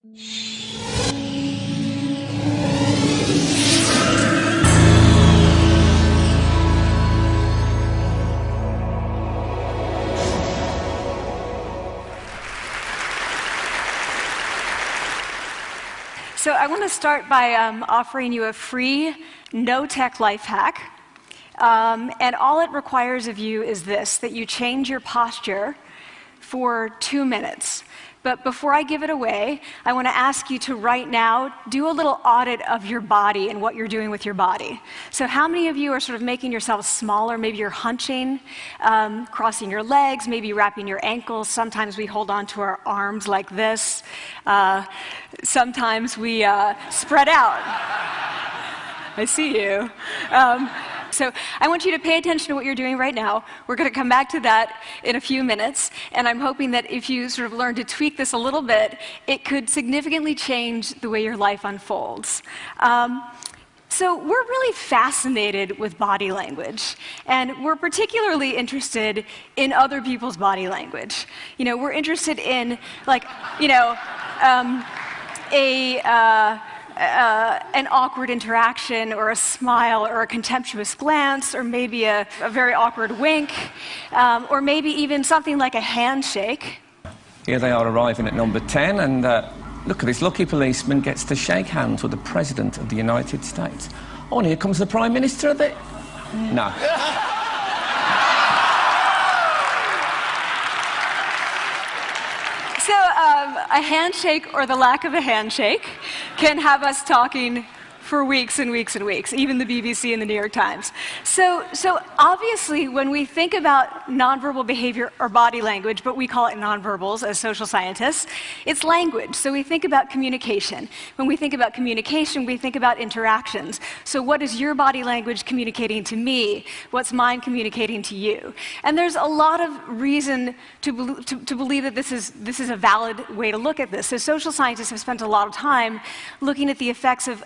So I want to start by offering you a free, no-tech life hack. And all it requires of you is this, that you change your posture for 2 minutes. But before I give it away, I want to ask you to right now do a little audit of your body and what you're doing with your body. So how many of you are sort of making yourselves smaller? Maybe you're hunching, crossing your legs, maybe wrapping your ankles. Sometimes we hold on to our arms like this. Sometimes we spread out. I see you. So I want you to pay attention to what you're doing right now. We're going to come back to that in a few minutes, and I'm hoping that if you sort of learn to tweak this a little bit, it could significantly change the way your life unfolds. So we're really fascinated with body language, and we're particularly interested in other people's body language. You know, we're interested in, like, you know, an awkward interaction, or a smile, or a contemptuous glance, or maybe a very awkward wink, or maybe even something like a handshake. Here they are arriving at number 10, and look at this lucky policeman gets to shake hands with the President of the United States. Oh, and here comes the Prime Minister of the... No. So a handshake, or the lack of a handshake, can have us talking for weeks and weeks and weeks, even the BBC and the New York Times. So obviously, when we think about nonverbal behavior or body language, but we call it nonverbals as social scientists, it's language. So we think about communication. When we think about communication, we think about interactions. So what is your body language communicating to me? What's mine communicating to you? And there's a lot of reason to believe that this is a valid way to look at this. So social scientists have spent a lot of time looking at the effects of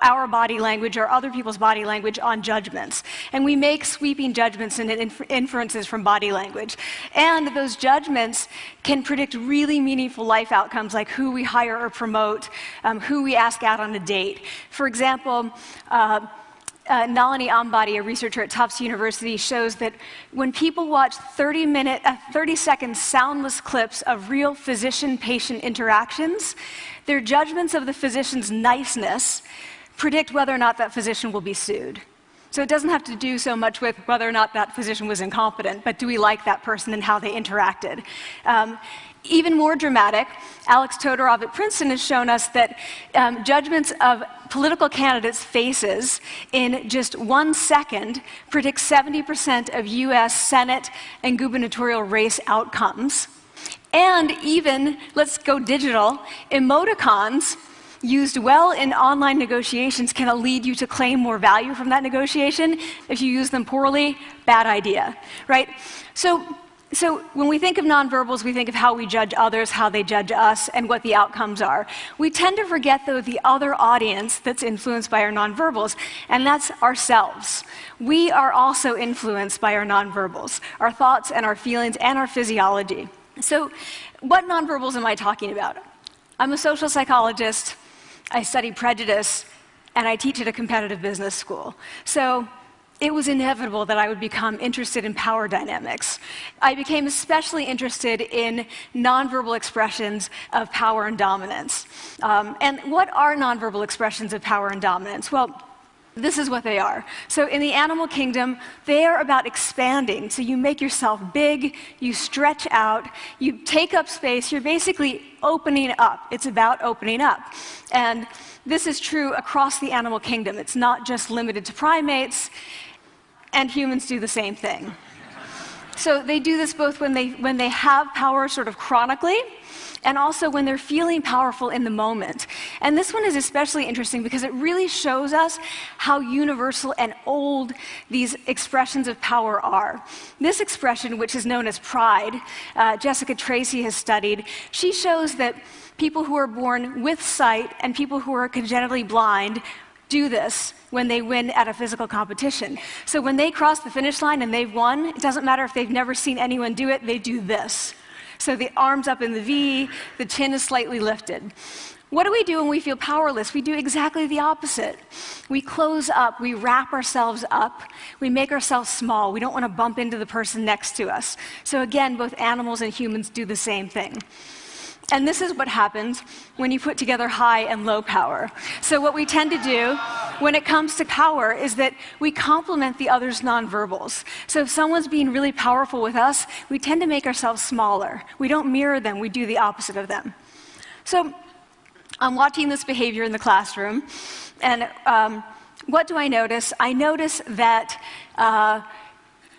our body language or other people's body language on judgments. And we make sweeping judgments and inferences from body language. And those judgments can predict really meaningful life outcomes, like who we hire or promote, who we ask out on a date. For example, Nalini Ambady, a researcher at Tufts University, shows that when people watch 30-second soundless clips of real physician-patient interactions, their judgments of the physician's niceness predict whether or not that physician will be sued. So it doesn't have to do so much with whether or not that physician was incompetent, but do we like that person and how they interacted? Even more dramatic, Alex Todorov at Princeton has shown us that judgments of political candidates' faces in just 1 second predict 70% of US Senate and gubernatorial race outcomes. And even, let's go digital, emoticons used well in online negotiations can lead you to claim more value from that negotiation. If you use them poorly, bad idea, right? So when we think of nonverbals, we think of how we judge others, how they judge us, and what the outcomes are. We tend to forget, though, the other audience that's influenced by our nonverbals, and that's ourselves. We are also influenced by our nonverbals, our thoughts and our feelings and our physiology. So what nonverbals am I talking about? I'm a social psychologist, I study prejudice, and I teach at a competitive business school. So it was inevitable that I would become interested in power dynamics. I became especially interested in nonverbal expressions of power and dominance. And what are nonverbal expressions of power and dominance? Well, this is what they are. So in the animal kingdom, they are about expanding. So you make yourself big, you stretch out, you take up space, you're basically opening up. It's about opening up. And this is true across the animal kingdom. It's not just limited to primates, and humans do the same thing. So they do this both when they have power sort of chronically, and also when they're feeling powerful in the moment. And this one is especially interesting because it really shows us how universal and old these expressions of power are. This expression, which is known as pride, Jessica Tracy has studied, she shows that people who are born with sight and people who are congenitally blind do this when they win at a physical competition. So when they cross the finish line and they've won, it doesn't matter if they've never seen anyone do it, they do this. So the arms up in the V, the chin is slightly lifted. What do we do when we feel powerless? We do exactly the opposite. We close up, we wrap ourselves up, we make ourselves small. We don't want to bump into the person next to us. So again, both animals and humans do the same thing. And this is what happens when you put together high and low power. So what we tend to do when it comes to power is that we complement the other's nonverbals. So if someone's being really powerful with us, we tend to make ourselves smaller. We don't mirror them, we do the opposite of them. So I'm watching this behavior in the classroom, and what do I notice? I notice that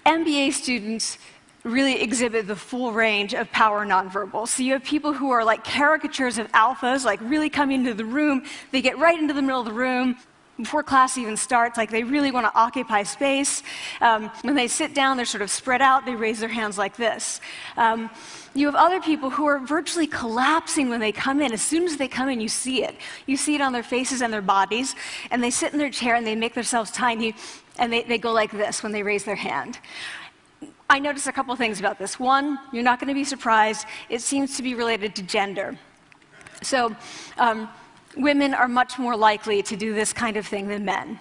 MBA students really exhibit the full range of power nonverbals. So you have people who are like caricatures of alphas, like really coming into the room, they get right into the middle of the room. Before class even starts, like they really want to occupy space. When they sit down, they're sort of spread out, they raise their hands like this. You have other people who are virtually collapsing when they come in. As soon as they come in, you see it. You see it on their faces and their bodies, and they sit in their chair and they make themselves tiny, and they go like this when they raise their hand. I noticed a couple things about this. One, you're not going to be surprised, it seems to be related to gender. So, women are much more likely to do this kind of thing than men.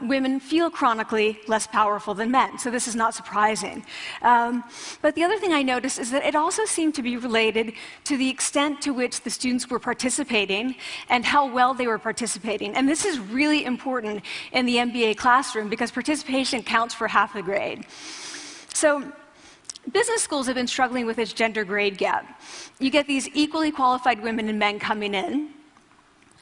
Women feel chronically less powerful than men, so this is not surprising. But the other thing I noticed is that it also seemed to be related to the extent to which the students were participating and how well they were participating. And this is really important in the MBA classroom because participation counts for half the grade. So business schools have been struggling with this gender grade gap. You get these equally qualified women and men coming in,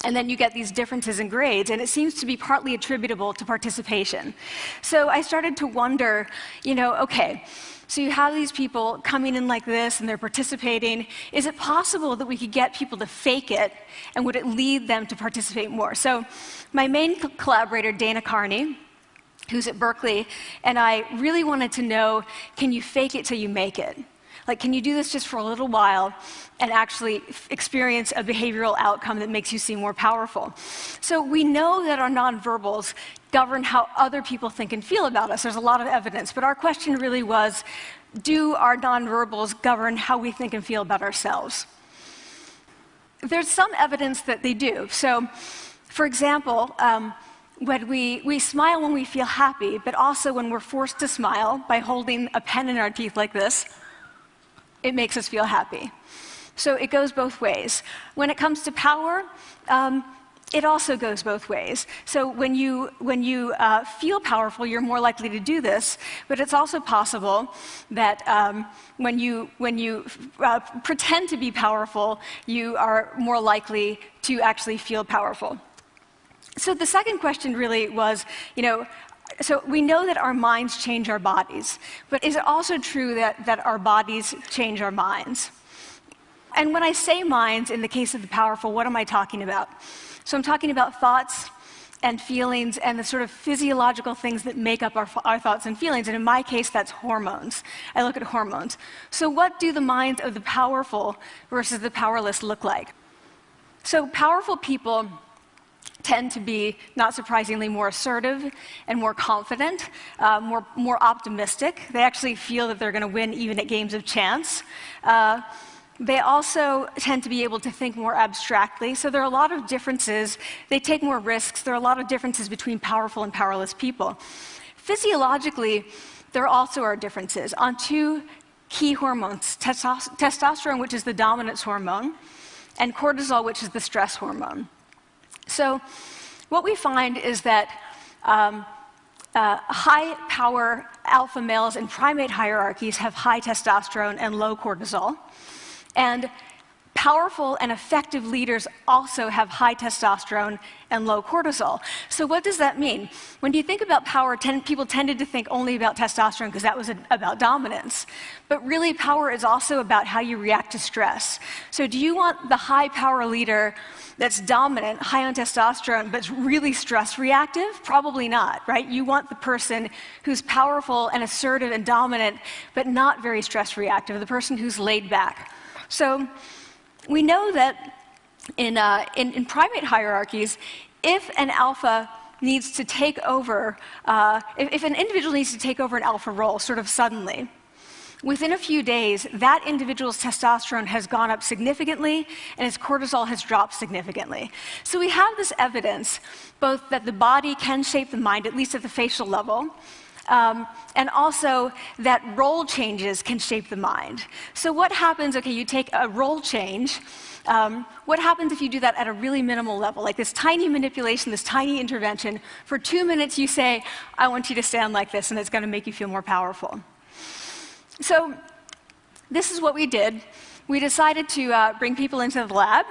and then you get these differences in grades, and it seems to be partly attributable to participation. So I started to wonder, okay, so you have these people coming in like this, and they're participating. Is it possible that we could get people to fake it, and would it lead them to participate more? So my main collaborator, Dana Carney, who's at Berkeley, and I really wanted to know, can you fake it till you make it? Like, can you do this just for a little while and actually experience a behavioral outcome that makes you seem more powerful? So we know that our nonverbals govern how other people think and feel about us. There's a lot of evidence, but our question really was, do our nonverbals govern how we think and feel about ourselves? There's some evidence that they do. So, for example, when we smile when we feel happy, but also when we're forced to smile by holding a pen in our teeth like this, it makes us feel happy. So it goes both ways. When it comes to power, it also goes both ways. So when you feel powerful, you're more likely to do this, but it's also possible that when you pretend to be powerful, you are more likely to actually feel powerful. So the second question really was, so we know that our minds change our bodies, but is it also true that our bodies change our minds? And when I say minds, in the case of the powerful, what am I talking about? So I'm talking about thoughts and feelings and the sort of physiological things that make up our thoughts and feelings, and in my case, that's hormones. I look at hormones. So what do the minds of the powerful versus the powerless look like? So powerful people tend to be, not surprisingly, more assertive and more confident, more optimistic. They actually feel that they're going to win even at games of chance. They also tend to be able to think more abstractly. So there are a lot of differences. They take more risks. There are a lot of differences between powerful and powerless people. Physiologically, there also are differences on two key hormones, testosterone, which is the dominance hormone, and cortisol, which is the stress hormone. So what we find is that high-power alpha males in primate hierarchies have high testosterone and low cortisol, and powerful and effective leaders also have high testosterone and low cortisol. So what does that mean? When you think about power, people tended to think only about testosterone because that was about dominance. But really, power is also about how you react to stress. So do you want the high-power leader that's dominant, high on testosterone, but really stress reactive? Probably not, right? You want the person who's powerful and assertive and dominant, but not very stress reactive, the person who's laid back. So we know that in primate hierarchies, if an alpha needs to take over, if an individual needs to take over an alpha role sort of suddenly, within a few days, that individual's testosterone has gone up significantly and his cortisol has dropped significantly. So we have this evidence, both that the body can shape the mind, at least at the facial level, and also that role changes can shape the mind. So what happens, okay, you take a role change, what happens if you do that at a really minimal level, like this tiny manipulation, this tiny intervention? For 2 minutes you say, I want you to stand like this, and it's going to make you feel more powerful. So this is what we did. We decided to bring people into the lab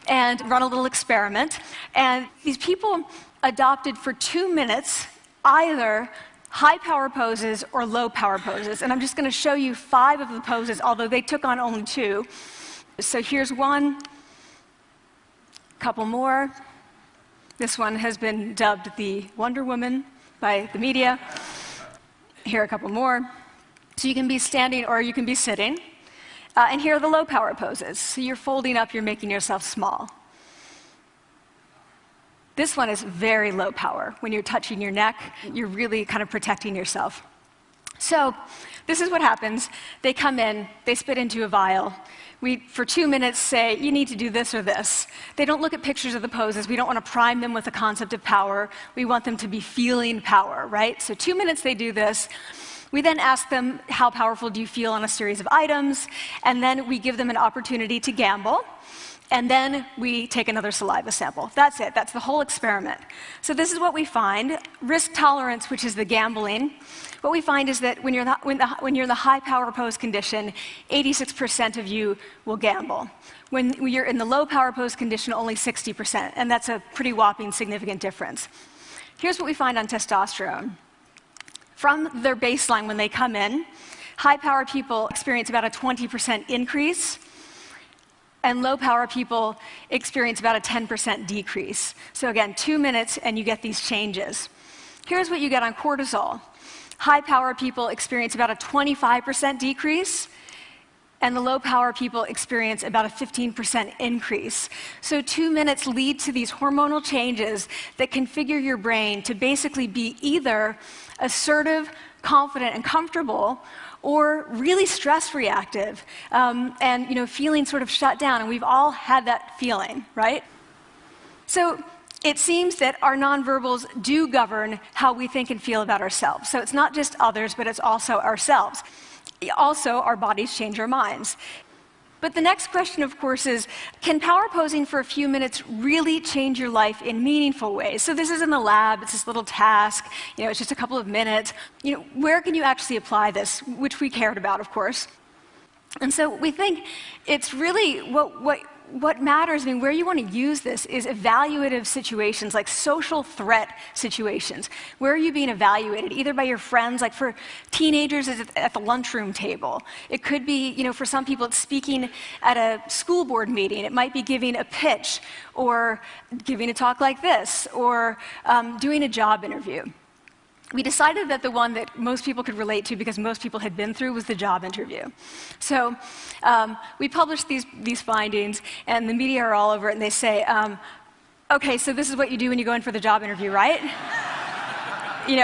and run a little experiment. And these people adopted for 2 minutes either high power poses or low power poses. And I'm just going to show you 5 of the poses, although they took on only 2. So here's one, a couple more. This one has been dubbed the Wonder Woman by the media. Here are a couple more. So you can be standing or you can be sitting. And here are the low power poses. So you're folding up, you're making yourself small. This one is very low power. When you're touching your neck, you're really kind of protecting yourself. So this is what happens. They come in, they spit into a vial. We, for 2 minutes, say, you need to do this or this. They don't look at pictures of the poses. We don't want to prime them with the concept of power. We want them to be feeling power, right? So 2 minutes they do this. We then ask them, how powerful do you feel on a series of items? And then we give them an opportunity to gamble. And then we take another saliva sample. That's it. That's the whole experiment. So this is what we find. Risk tolerance, which is the gambling. What we find is that when you're in the high power pose condition, 86% of you will gamble. When you're in the low power pose condition, only 60%. And that's a pretty whopping significant difference. Here's what we find on testosterone. From their baseline when they come in, high power people experience about a 20% increase. And low-power people experience about a 10% decrease. So again, 2 minutes and you get these changes. Here's what you get on cortisol. High-power people experience about a 25% decrease, and the low-power people experience about a 15% increase. So 2 minutes lead to these hormonal changes that configure your brain to basically be either assertive, confident, and comfortable, or really stress reactive, and feeling sort of shut down. And we've all had that feeling, right? So it seems that our nonverbals do govern how we think and feel about ourselves. So it's not just others, but it's also ourselves. Also, our bodies change our minds. But the next question, of course, is, can power posing for a few minutes really change your life in meaningful ways? So this is in the lab, it's this little task, it's just a couple of minutes. Where can you actually apply this, which we cared about, of course. And so we think it's really what matters, where you want to use this is evaluative situations, like social threat situations. Where are you being evaluated? Either by your friends, like for teenagers, it's at the lunchroom table. It could be, for some people, it's speaking at a school board meeting. It might be giving a pitch, or giving a talk like this, or doing a job interview. We decided that the one that most people could relate to, because most people had been through, was the job interview. So we published these findings, and the media are all over it, and they say, okay, so this is what you do when you go in for the job interview, right?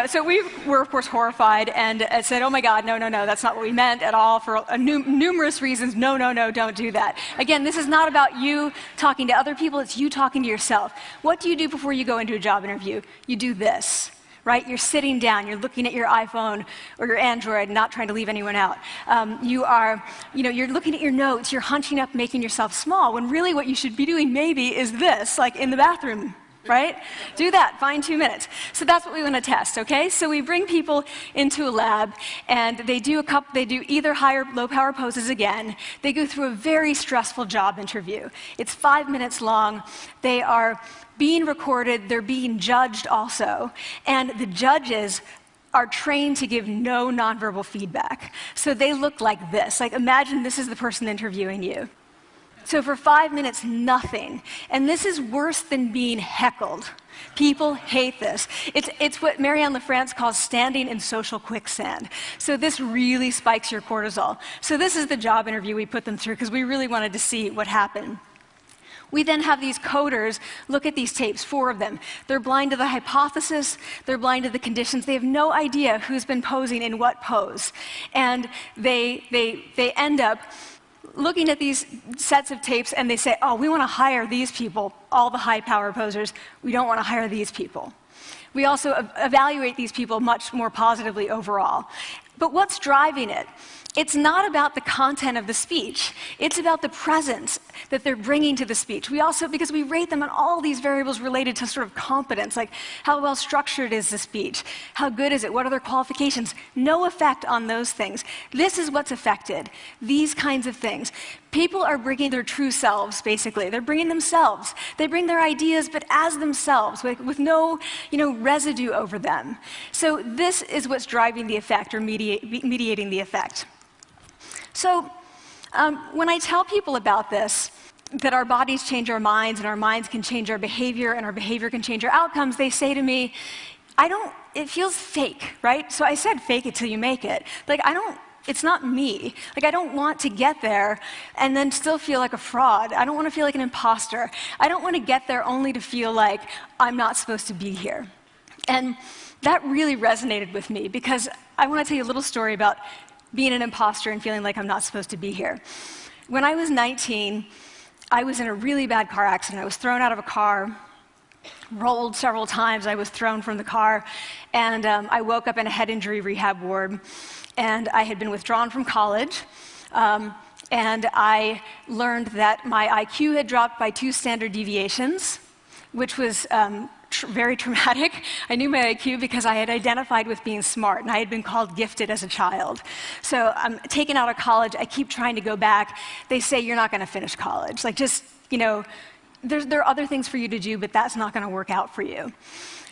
So we were, of course, horrified and said, oh my God, no, that's not what we meant at all, for numerous reasons. No, don't do that. Again, this is not about you talking to other people, it's you talking to yourself. What do you do before you go into a job interview? You do this. Right? You're sitting down, you're looking at your iPhone or your Android, not trying to leave anyone out. You're looking at your notes, you're hunching up, making yourself small, when really what you should be doing maybe is this, like in the bathroom, right? Do that, find 2 minutes. So that's what we want to test, okay? So we bring people into a lab, and they do either high or low power poses again. They go through a very stressful job interview. It's 5 minutes long. They are being recorded, they're being judged also, and the judges are trained to give no nonverbal feedback. So they look like this. Like, imagine this is the person interviewing you. So for 5 minutes, nothing. And this is worse than being heckled. People hate this. It's what Marianne LaFrance calls standing in social quicksand. So this really spikes your cortisol. So this is the job interview we put them through, because we really wanted to see what happened. We then have these coders look at these tapes, 4 of them. They're blind to the hypothesis, they're blind to the conditions, they have no idea who's been posing in what pose. And they end up looking at these sets of tapes and they say, oh, we want to hire these people, all the high power posers, we don't want to hire these people. We also evaluate these people much more positively overall. But what's driving it? It's not about the content of the speech. It's about the presence that they're bringing to the speech. We also, because we rate them on all these variables related to sort of competence, like how well structured is the speech? How good is it? What are their qualifications? No effect on those things. This is what's affected. These kinds of things. People are bringing their true selves, basically. They're bringing themselves. They bring their ideas, but as themselves, with no, residue over them. So this is what's driving the effect, or mediating the effect. So when I tell people about this, that our bodies change our minds, and our minds can change our behavior, and our behavior can change our outcomes, they say to me, it feels fake, right? So I said, fake it till you make it. It's not me. I don't want to get there and then still feel like a fraud. I don't want to feel like an imposter. I don't want to get there only to feel like I'm not supposed to be here. And that really resonated with me, because I want to tell you a little story about being an imposter and feeling like I'm not supposed to be here. When I was 19, I was in a really bad car accident. I was thrown out of a car, rolled several times. I was thrown from the car, and I woke up in a head injury rehab ward. And I had been withdrawn from college, and I learned that my IQ had dropped by 2 standard deviations, which was very traumatic. I knew my IQ because I had identified with being smart, and I had been called gifted as a child. So I'm taken out of college. I keep trying to go back. They say, you're not going to finish college. There are other things for you to do, but that's not going to work out for you.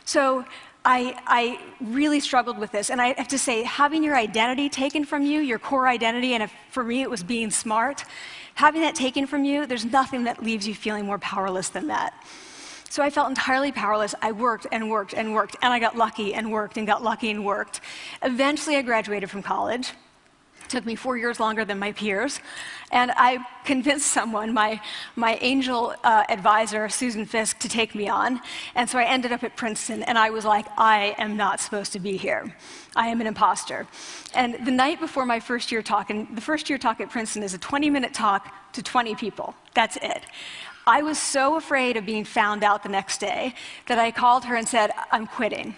So I really struggled with this, and I have to say, having your identity taken from you, your core identity, and for me it was being smart, having that taken from you, there's nothing that leaves you feeling more powerless than that. So I felt entirely powerless. I worked and worked and worked, and I got lucky and worked and got lucky and worked. Eventually I graduated from college. It took me 4 years longer than my peers, and I convinced someone, my angel advisor, Susan Fisk, to take me on, and so I ended up at Princeton, and I was like, I am not supposed to be here. I am an imposter. And the night before my first year talk, and the first year talk at Princeton is a 20-minute talk to 20 people. That's it. I was so afraid of being found out the next day that I called her and said, I'm quitting.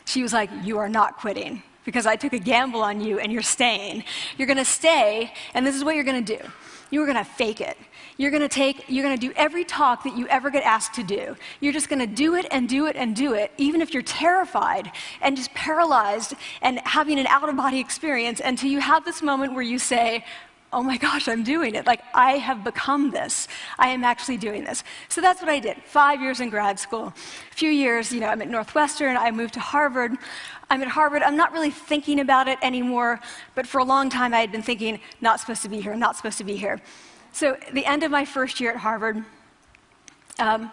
She was like, you are not quitting, because I took a gamble on you and you're staying. You're going to stay, and this is what you're going to do. You're going to fake it. You're going to do every talk that you ever get asked to do. You're just going to do it and do it and do it, even if you're terrified and just paralyzed and having an out-of-body experience, until you have this moment where you say, oh my gosh, I'm doing it. I have become this. I am actually doing this. So that's what I did. 5 years in grad school. A few years, I'm at Northwestern. I moved to Harvard. I'm at Harvard. I'm not really thinking about it anymore, but for a long time I had been thinking, not supposed to be here, not supposed to be here. So at the end of my first year at Harvard, a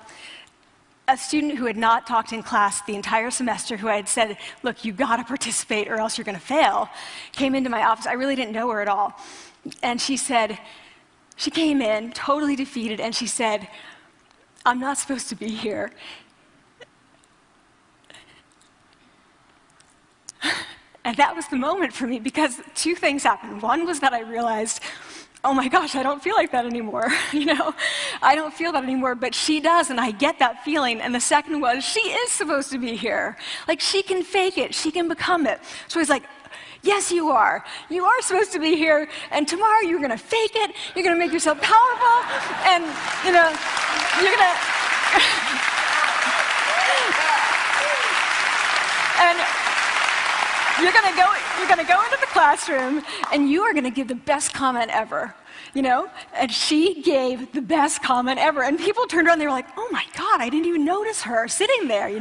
student who had not talked in class the entire semester, who I had said, look, you got to participate or else you're going to fail, came into my office. I really didn't know her at all. And she came in totally defeated, and she said, I'm not supposed to be here. And that was the moment for me, because 2 things happened. One was that I realized, oh my gosh, I don't feel like that anymore. I don't feel that anymore, but she does, and I get that feeling. And the second was, she is supposed to be here. She can fake it, she can become it. So I was like, yes, you are. You are supposed to be here, and tomorrow you're going to fake it, you're going to make yourself powerful, and, you're going to... and you're going to go into the classroom, and you are going to give the best comment ever, And she gave the best comment ever, and people turned around, they were like, oh my God, I didn't even notice her sitting there,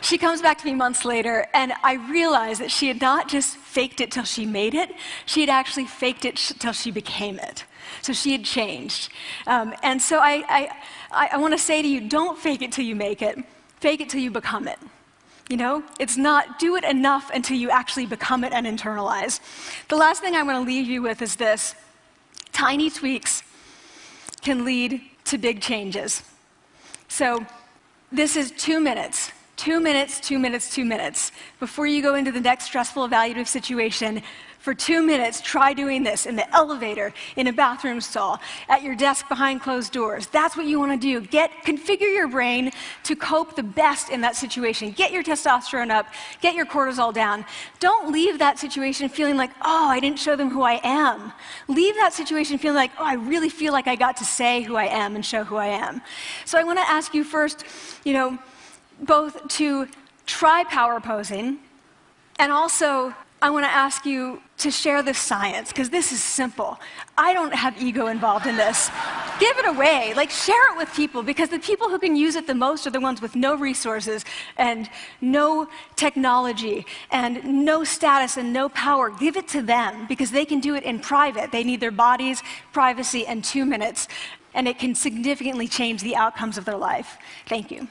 She comes back to me months later, and I realized that she had not just faked it till she made it, she had actually faked it till she became it. So she had changed. And so I want to say to you, don't fake it till you make it. Fake it till you become it. It's not do it enough until you actually become it and internalize. The last thing I want to leave you with is this. Tiny tweaks can lead to big changes. So this is 2 minutes. 2 minutes, 2 minutes, 2 minutes. Before you go into the next stressful evaluative situation, for 2 minutes, try doing this in the elevator, in a bathroom stall, at your desk behind closed doors. That's what you want to do. Configure your brain to cope the best in that situation. Get your testosterone up, get your cortisol down. Don't leave that situation feeling like, oh, I didn't show them who I am. Leave that situation feeling like, oh, I really feel like I got to say who I am and show who I am. So I want to ask you first, both to try power posing, and also I want to ask you to share the science, because this is simple. I don't have ego involved in this. Give it away. Share it with people, because the people who can use it the most are the ones with no resources and no technology and no status and no power. Give it to them, because they can do it in private. They need their bodies, privacy, and 2 minutes, and it can significantly change the outcomes of their life. Thank you.